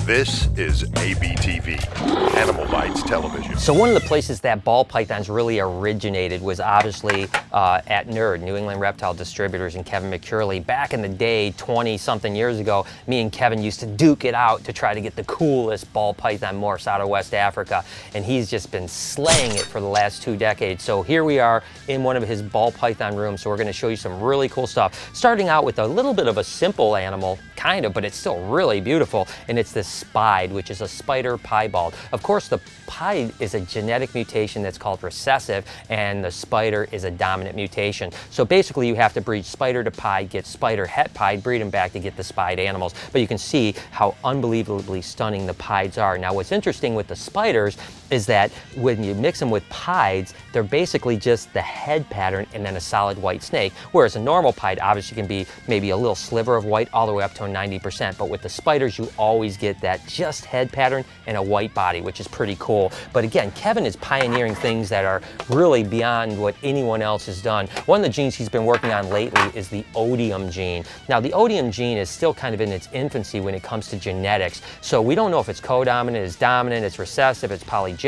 This is ABTV, Animal Bites Television. So one of the places that ball pythons really originated was obviously at NERD, New England Reptile Distributors, and Kevin McCurley. Back in the day, 20-something years ago, me and Kevin used to duke it out to try to get the coolest ball python morphs out of West Africa, and he's just been slaying it for the last 2 decades. So here we are in one of his ball python rooms, so we're going to show you some really cool stuff. Starting out with a little bit of a simple animal, kind of, but it's still really beautiful, and it's this spide, which is a spider piebald. Of course, the pied is a genetic mutation that's called recessive, and the spider is a dominant mutation. So basically, you have to breed spider to pied, get spider het pied, breed them back to get the spide animals. But you can see how unbelievably stunning the pieds are. Now, what's interesting with the spiders is that when you mix them with pieds, they're basically just the head pattern and then a solid white snake, whereas a normal pied obviously can be maybe a little sliver of white all the way up to 90%, but with the spiders you always get that just head pattern and a white body, which is pretty cool. But again, Kevin is pioneering things that are really beyond what anyone else has done. One of the genes he's been working on lately is the odium gene. Now, the odium gene is still kind of in its infancy when it comes to genetics, so we don't know if it's codominant, it's dominant, it's recessive, it's polygenic,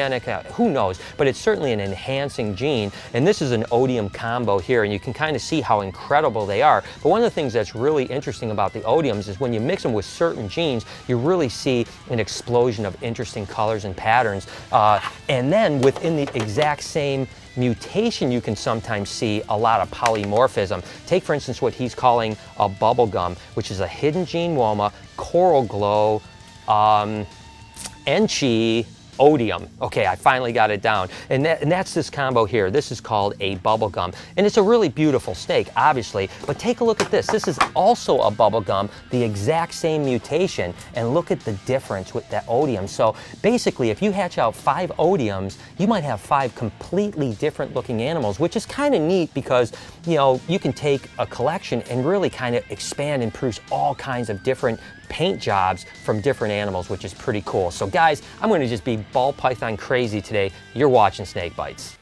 who knows, but it's certainly an enhancing gene, and this is an odium combo here, and you can kind of see how incredible they are. But one of the things that's really interesting about the odiums is when you mix them with certain genes, you really see an explosion of interesting colors and patterns, and then within the exact same mutation, you can sometimes see a lot of polymorphism. Take, for instance, what he's calling a bubblegum, which is a hidden gene woma, coral glow, enchi, odium. Okay, I finally got it down. And that's this combo here. This is called a bubblegum. And it's a really beautiful snake, obviously, but take a look at this. This is also a bubblegum, the exact same mutation, and look at the difference with that odium. So basically, if you hatch out 5 odiums, you might have 5 completely different looking animals, which is kind of neat because, you know, you can take a collection and really kind of expand and produce all kinds of different paint jobs from different animals, which is pretty cool. So guys, I'm going to just be ball python crazy today. You're watching Snake Bites.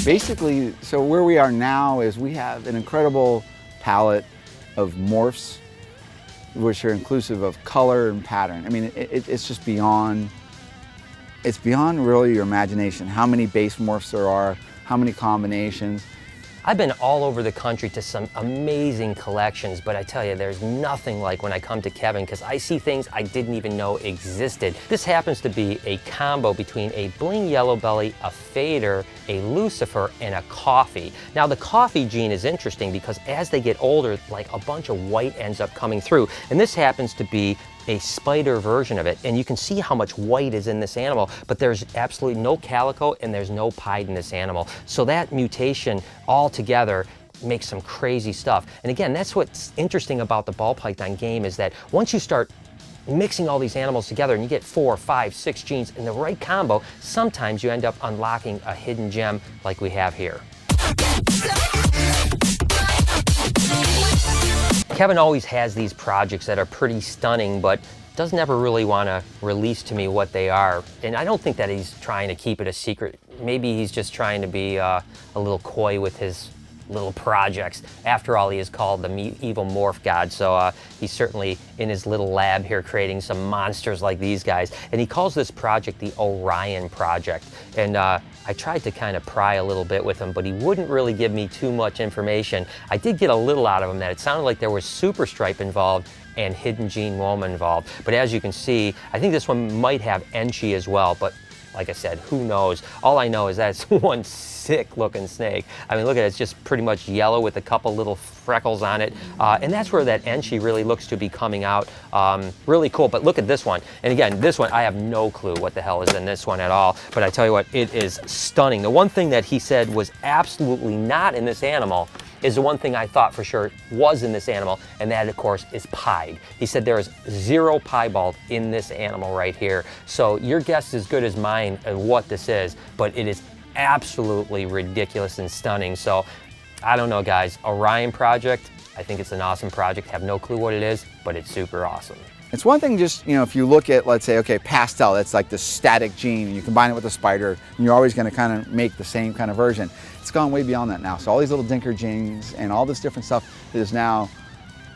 Basically, so where we are now is we have an incredible palette of morphs, which are inclusive of color and pattern. I mean, it's just beyond, it's beyond really your imagination, how many base morphs there are, how many combinations. I've been all over the country to some amazing collections, but I tell you, there's nothing like when I come to Kevin, because I see things I didn't even know existed. This happens to be a combo between a bling yellow belly, a fader, a lucifer, and a coffee. Now, the coffee gene is interesting because as they get older, like a bunch of white ends up coming through, and this happens to be a spider version of it, and you can see how much white is in this animal, but there's absolutely no calico and there's no pied in this animal. So that mutation altogether makes some crazy stuff. And again, that's what's interesting about the ball python game, is that once you start mixing all these animals together and you get 4, 5, 6 genes in the right combo, sometimes you end up unlocking a hidden gem like we have here. Kevin always has these projects that are pretty stunning, but doesn't ever really want to release to me what they are. And I don't think that he's trying to keep it a secret. Maybe he's just trying to be a little coy with his little projects. After all, he is called the evil morph god, so he's certainly in his little lab here creating some monsters like these guys. And he calls this project the Orion project. And I tried to kind of pry a little bit with him, but he wouldn't really give me too much information. I did get a little out of him that it sounded like there was super stripe involved and hidden gene woma involved. But as you can see, I think this one might have enchi as well, but like I said, who knows? All I know is that it's one sick looking snake. I mean, look at it, it's just pretty much yellow with a couple little freckles on it. And that's where that enchi really looks to be coming out. Really cool, but look at this one. And again, this one, I have no clue what the hell is in this one at all, but I tell you what, it is stunning. The one thing that he said was absolutely not in this animal is the one thing I thought for sure was in this animal, and that, of course, is pied. He said there is 0 piebald in this animal right here. So your guess is as good as mine of what this is, but it is absolutely ridiculous and stunning. So I don't know, guys. Orion project, I think it's an awesome project. Have no clue what it is, but it's super awesome. It's one thing just, you know, if you look at, let's say, okay, Pastel, that's like the static gene, you combine it with a spider, and you're always going to kind of make the same kind of version. It's gone way beyond that now. So all these little dinker genes and all this different stuff is now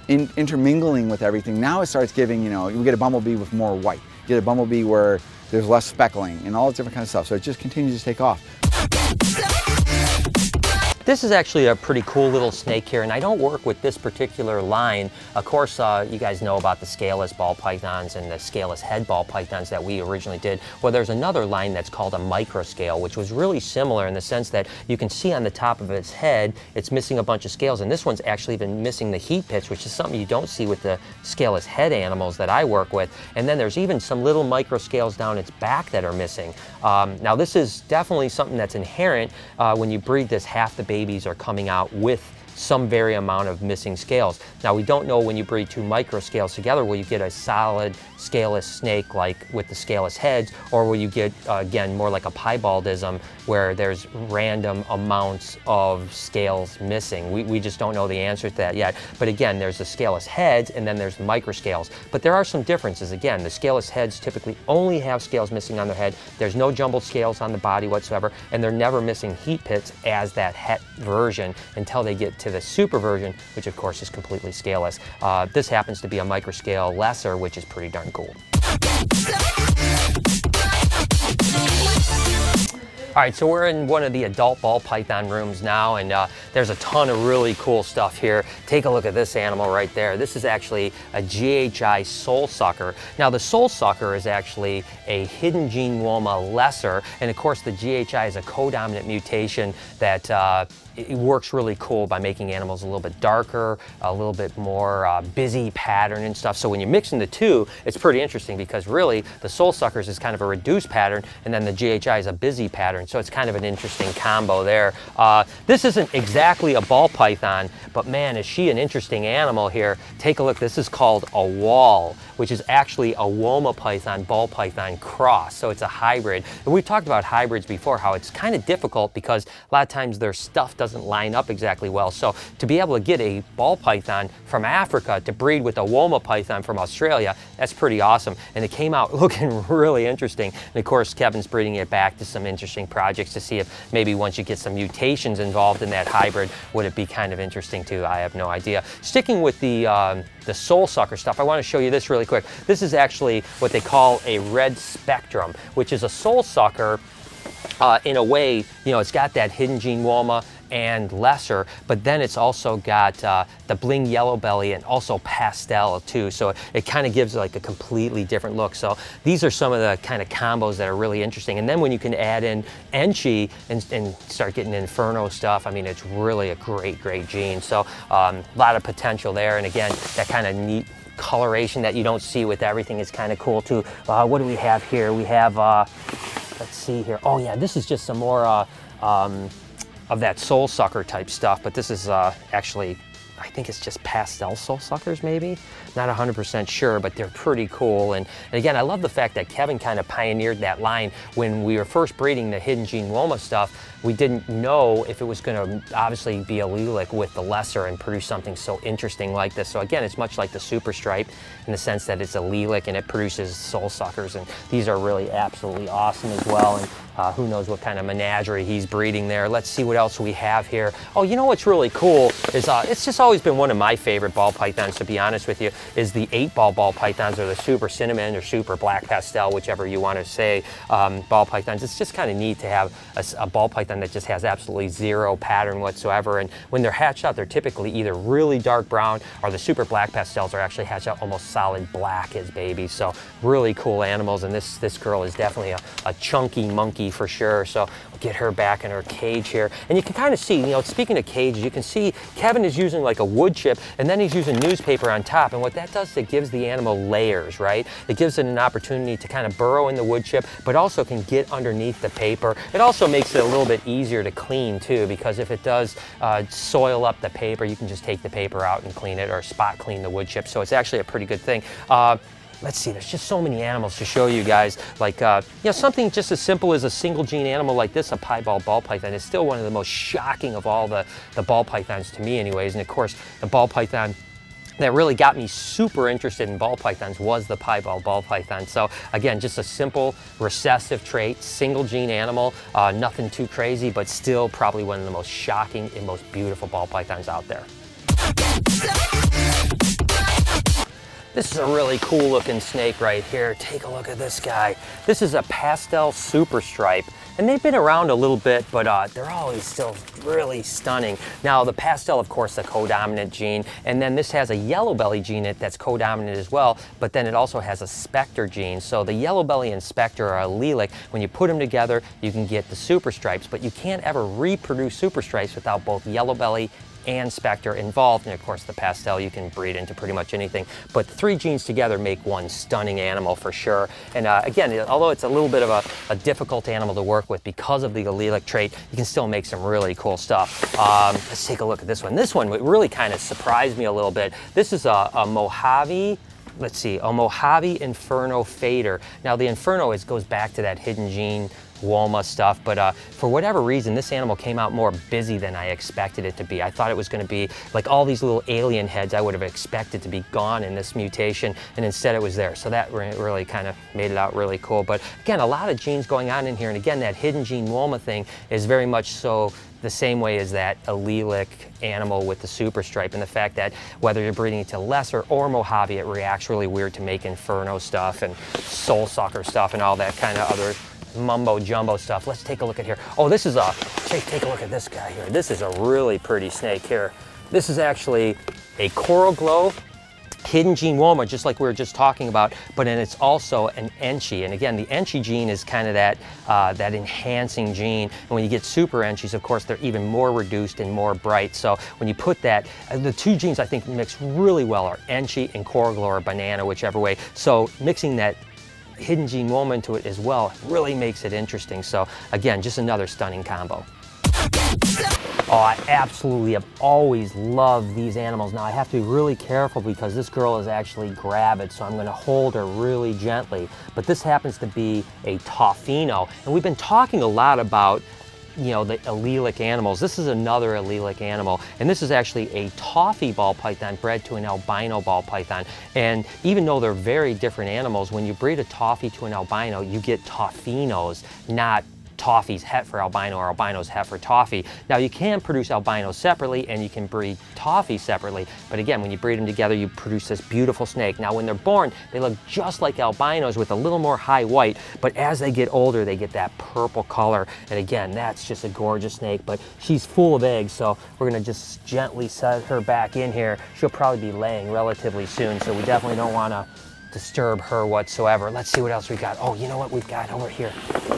intermingling with everything. Now it starts giving, you know, you get a bumblebee with more white. You get a bumblebee where there's less speckling and all this different kind of stuff. So it just continues to take off. This is actually a pretty cool little snake here, and I don't work with this particular line. Of course, you guys know about the scaleless ball pythons and the scaleless head ball pythons that we originally did. Well, there's another line that's called a microscale, which was really similar in the sense that you can see on the top of its head, it's missing a bunch of scales, and this one's actually even missing the heat pits, which is something you don't see with the scaleless head animals that I work with. And then there's even some little microscales down its back that are missing. Now, this is definitely something that's inherent when you breed this. Half the babies are coming out with some very amount of missing scales. Now, we don't know when you breed two microscales together, will you get a solid scaleless snake like with the scaleless heads, or will you get, again, more like a piebaldism where there's random amounts of scales missing? We just don't know the answer to that yet. But again, there's the scaleless heads and then there's the microscales. But there are some differences. Again, the scaleless heads typically only have scales missing on their head. There's no jumbled scales on the body whatsoever, and they're never missing heat pits as that het version until they get to the super version, which of course is completely scaleless. This happens to be a microscale lesser, which is pretty darn cool. All right, so we're in one of the adult ball python rooms now, and there's a ton of really cool stuff here. Take a look at this animal right there. This is actually a GHI soul sucker. Now, the soul sucker is actually a hidden gene woma lesser, and of course the GHI is a codominant mutation that it works really cool by making animals a little bit darker, a little bit more busy pattern and stuff. So when you're mixing the two, it's pretty interesting because really the soul suckers is kind of a reduced pattern, and then the GHI is a busy pattern. So it's kind of an interesting combo there. This isn't exactly a ball python, but man, is she an interesting animal here. Take a look. This is called a wall, which is actually a woma python ball python cross. So it's a hybrid. And we've talked about hybrids before, how it's kind of difficult because a lot of times their stuff doesn't line up exactly well. So to be able to get a ball python from Africa to breed with a woma python from Australia, that's pretty awesome. And it came out looking really interesting. And of course, Kevin's breeding it back to some interesting projects to see if maybe once you get some mutations involved in that hybrid, would it be kind of interesting too? I have no idea. Sticking with the soul sucker stuff, I want to show you this really quick. This is actually what they call a red spectrum, which is a soul sucker. In a way, you know, it's got that hidden gene woma and lesser, but then it's also got the bling yellow belly and also pastel too. So it kind of gives like a completely different look. So these are some of the kind of combos that are really interesting. And then when you can add in Enchi and start getting Inferno stuff, I mean, it's really a great gene. So a lot of potential there. And again, that kind of neat coloration that you don't see with everything is kind of cool too. What do we have here? We have, let's see here. Oh yeah, this is just some more of that soul sucker type stuff, but this is actually, I think it's just pastel soul suckers maybe? Not 100% sure, but they're pretty cool. And again, I love the fact that Kevin kind of pioneered that line. When we were first breeding the hidden gene woma stuff, we didn't know if it was going to obviously be allelic with the lesser and produce something so interesting like this. So again, it's much like the super stripe in the sense that it's allelic and it produces soul suckers, and these are really absolutely awesome as well. And who knows what kind of menagerie he's breeding there. Let's see what else we have here. Oh, you know what's really cool is it's just always been one of my favorite ball pythons, to be honest with you, is the 8-ball ball pythons, or the super cinnamon or super black pastel, whichever you want to say, ball pythons. It's just kind of neat to have a ball python that just has absolutely zero pattern whatsoever. And when they're hatched out, they're typically either really dark brown, or the super black pastels are actually hatched out almost solid black as babies. So really cool animals. And this girl is definitely a chunky monkey for sure. So we'll get her back in her cage here. And you can kind of see, you know, speaking of cages, you can see Kevin is using like a wood chip, and then he's using newspaper on top. And what that does, it gives the animal layers, right? It gives it an opportunity to kind of burrow in the wood chip, but also can get underneath the paper. It also makes it a little bit easier to clean too, because if it does soil up the paper, you can just take the paper out and clean it, or spot clean the wood chip. So it's actually a pretty good thing. let's see, there's just so many animals to show you guys. Like, you know, something just as simple as a single gene animal like this, a piebald ball python, is still one of the most shocking of all the ball pythons to me anyways. And of course, the ball python that really got me super interested in ball pythons was the piebald ball python. So again, just a simple recessive trait, single gene animal, nothing too crazy, but still probably one of the most shocking and most beautiful ball pythons out there. This is a really cool looking snake right here. Take a look at this guy. This is a Pastel super stripe. And they've been around a little bit, but they're always still really stunning. Now, the Pastel, of course, the codominant gene, and then this has a yellow belly gene that's codominant as well, but then it also has a specter gene. So the yellow belly and specter are allelic. When you put them together, you can get the super stripes, but you can't ever reproduce super stripes without both yellow belly and specter involved. And of course, the Pastel you can breed into pretty much anything, but the three genes together make one stunning animal for sure. And again, although it's a little bit of a difficult animal to work with because of the allelic trait, you can still make some really cool stuff. Let's take a look at this one. This one really kind of surprised me a little bit. This is a Mojave, let's see, a Mojave Inferno fader. Now the Inferno goes back to that hidden gene Woma stuff, but for whatever reason, this animal came out more busy than I expected it to be. I thought it was going to be like all these little alien heads I would have expected to be gone in this mutation, and instead it was there. So that really kind of made it out really cool. But again, a lot of genes going on in here, and again, that hidden gene Woma thing is very much so the same way as that allelic animal with the super stripe, and the fact that whether you're breeding it to lesser or Mojave, it reacts really weird to make Inferno stuff and soul sucker stuff and all that kind of other mumbo jumbo stuff. Let's take a look at here. Oh, this is take a look at this guy here. This is a really pretty snake here. This is actually a coral glow hidden gene Woma, just like we were just talking about, but then it's also an Enchi. And again, the Enchi gene is kind of that enhancing gene. And when you get super Enchis, of course, they're even more reduced and more bright. So when you put that, the two genes I think mix really well are Enchi and coral glow or banana, whichever way. So mixing that hidden gene Woma into it as well really makes it interesting. So again, just another stunning combo. Oh, I absolutely have always loved these animals. Now I have to be really careful because this girl is actually gravid, so I'm going to hold her really gently. But this happens to be a Toffino, and we've been talking a lot about, you know, the allelic animals. This is another allelic animal, and this is actually a toffee ball python bred to an albino ball python. And even though they're very different animals, when you breed a toffee to an albino, you get Toffinos, not Toffees het for albino or albinos het for toffee. Now you can produce albinos separately and you can breed toffee separately, but again, when you breed them together, you produce this beautiful snake. Now when they're born, they look just like albinos with a little more high white, but as they get older, they get that purple color. And again, that's just a gorgeous snake, but she's full of eggs, so we're gonna just gently set her back in here. She'll probably be laying relatively soon, so we definitely don't wanna disturb her whatsoever. Let's see what else we got. Oh, you know what we've got over here?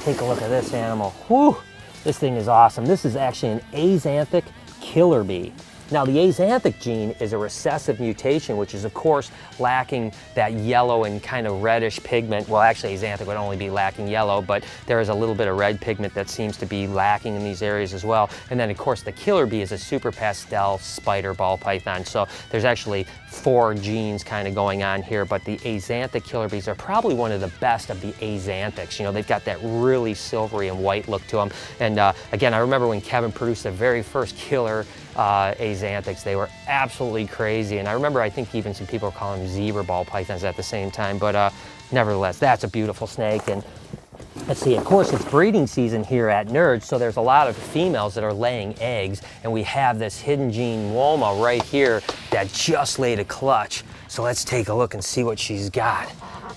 Take a look at this animal. Whew, this thing is awesome. This is actually an axanthic killer bee. Now the axanthic gene is a recessive mutation, which is of course lacking that yellow and kind of reddish pigment. Well, actually axanthic would only be lacking yellow, but there is a little bit of red pigment that seems to be lacking in these areas as well. And then of course the killer bee is a super pastel spider ball python. So there's actually 4 genes kind of going on here, but the axanthic killer bees are probably one of the best of the axanthics. You know, they've got that really silvery and white look to them. And again, I remember when Kevin produced the very first killer axanthics, they were absolutely crazy. And I remember, I think even some people were calling them zebra ball pythons at the same time, but nevertheless, that's a beautiful snake. And let's see, of course, it's breeding season here at Nerds, so there's a lot of females that are laying eggs, and we have this hidden gene Woma right here that just laid a clutch. So let's take a look and see what she's got.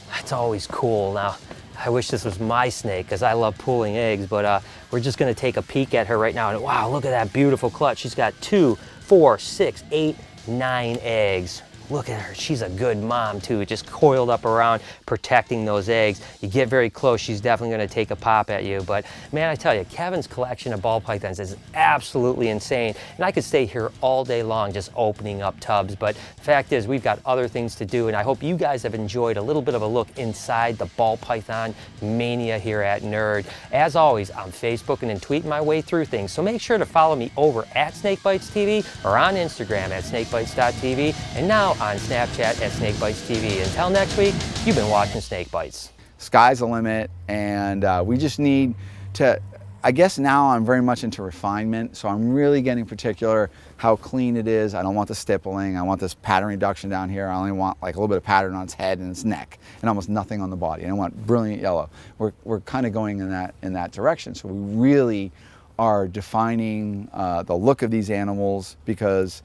That's always cool. Now, I wish this was my snake because I love pulling eggs, but we're just gonna take a peek at her right now. And wow, look at that beautiful clutch. She's got 2, 4, 6, 8, 9 eggs. Look at her, she's a good mom too, just coiled up around protecting those eggs. You get very close, she's definitely gonna take a pop at you. But man, I tell you, Kevin's collection of ball pythons is absolutely insane. And I could stay here all day long just opening up tubs, but the fact is we've got other things to do, and I hope you guys have enjoyed a little bit of a look inside the ball python mania here at Nerd. As always, I'm Facebooking and tweeting my way through things, so make sure to follow me over at SnakeBytesTV or on Instagram at SnakeBytes.tv. And now on Snapchat at SnakeBytesTV. Until next week, you've been watching Snake Bites. Sky's the limit, and we just need to, I guess now I'm very much into refinement, so I'm really getting particular how clean it is. I don't want the stippling. I want this pattern reduction down here. I only want like a little bit of pattern on its head and its neck, and almost nothing on the body. I don't want brilliant yellow. We're kind of going in that direction. So we really are defining the look of these animals because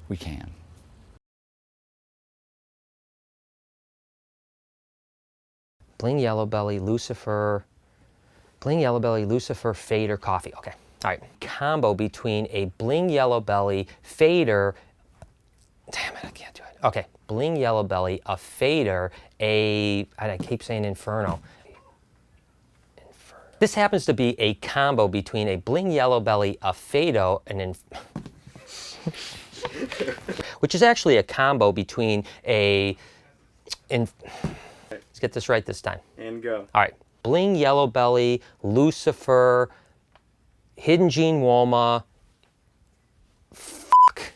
we can. Bling yellow belly, Lucifer, bling yellow belly, Lucifer, fader, coffee. Okay, all right. Combo between a bling yellow belly, fader, damn it, I can't do it. Okay, bling yellow belly, a fader, I keep saying Inferno. This happens to be a combo between a bling yellow belly, a fado, and which is actually a combo between let's get this right this time. And go. All right. Bling yellow belly, Lucifer, hidden gene Woma. Fuck.